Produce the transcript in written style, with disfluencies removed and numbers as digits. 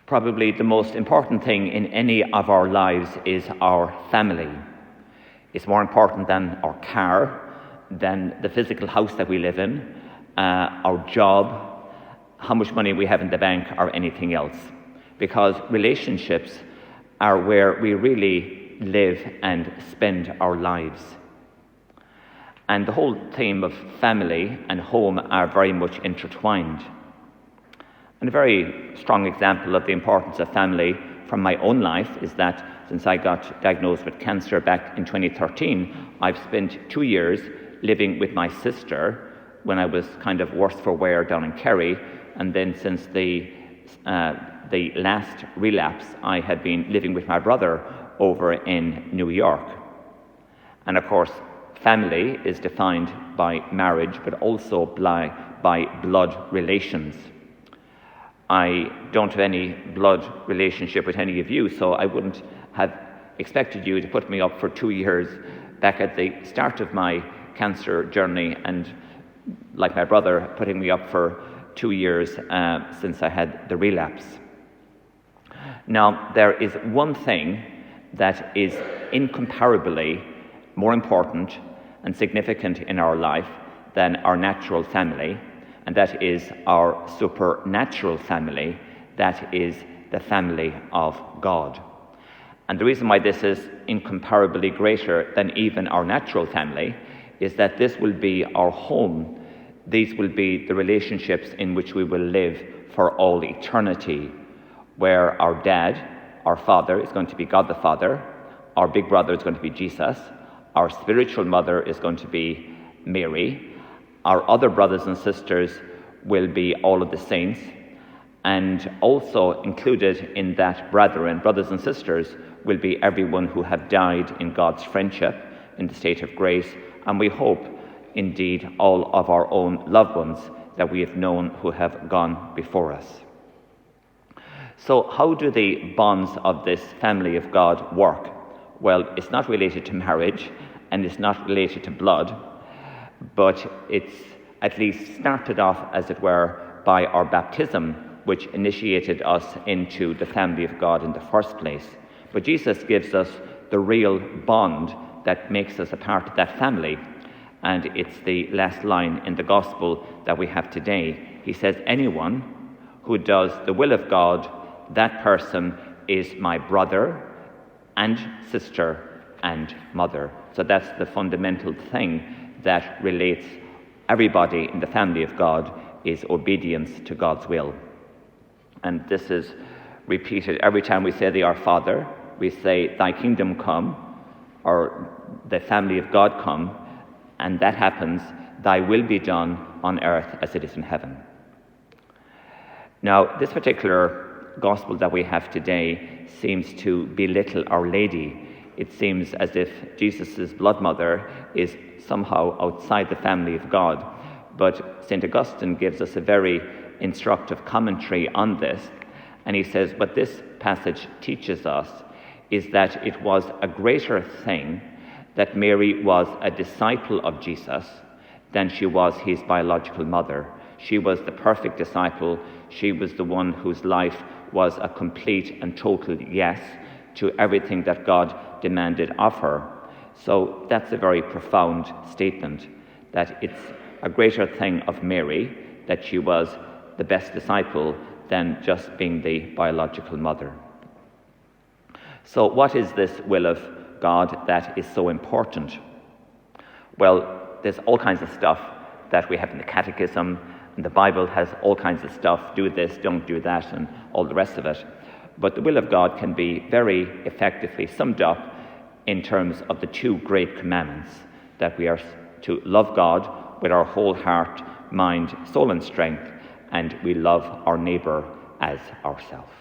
Probably the most important thing in any of our lives is our family. It's more important than our car, than the physical house that we live in, our job, how much money we have in the bank, or anything else. Because relationships are where we really live and spend our lives. And the whole theme of family and home are very much intertwined. And a very strong example of the importance of family from my own life is that since I got diagnosed with cancer back in 2013, I've spent 2 years living with my sister when I was kind of worse for wear down in Kerry, and then since the last relapse, I had been living with my brother over in New York. And of course, family is defined by marriage, but also by blood relations. I don't have any blood relationship with any of you, so I wouldn't have expected you to put me up for 2 years back at the start of my cancer journey, and like my brother, putting me up for 2 years since I had the relapse. Now, there is one thing that is incomparably more important and significant in our life than our natural family, and that is our supernatural family, that is the family of God. And the reason why this is incomparably greater than even our natural family is that this will be our home. These will be the relationships in which we will live for all eternity, where our dad, our father, is going to be God the Father, our big brother is going to be Jesus, our spiritual mother is going to be Mary, our other brothers and sisters will be all of the saints, and also included in that brothers and sisters, will be everyone who have died in God's friendship in the state of grace, and we hope, indeed, all of our own loved ones that we have known who have gone before us. So how do the bonds of this family of God work? Well, it's not related to marriage, and it's not related to blood, but it's at least started off, as it were, by our baptism, which initiated us into the family of God in the first place. But Jesus gives us the real bond that makes us a part of that family, and it's the last line in the gospel that we have today. He says, anyone who does the will of God, that person is my brother and sister and mother. So that's the fundamental thing that relates everybody in the family of God is obedience to God's will. And this is repeated every time we say the Our Father. We say, thy kingdom come, or the family of God come, and that happens, thy will be done on earth as it is in heaven. Now, this particular gospel that we have today seems to belittle Our Lady. It seems as if Jesus' blood mother is somehow outside the family of God. But St. Augustine gives us a very instructive commentary on this, and he says what this passage teaches us is that it was a greater thing that Mary was a disciple of Jesus than she was his biological mother. She was the perfect disciple. She was the one whose life was a complete and total yes to everything that God demanded of her. So that's a very profound statement, that it's a greater thing of Mary that she was the best disciple than just being the biological mother. So what is this will of God that is so important? Well, there's all kinds of stuff that we have in the Catechism, and the Bible has all kinds of stuff, do this, don't do that, and all the rest of it. But the will of God can be very effectively summed up in terms of the two great commandments, that we are to love God with our whole heart, mind, soul, and strength, and we love our neighbour as ourselves.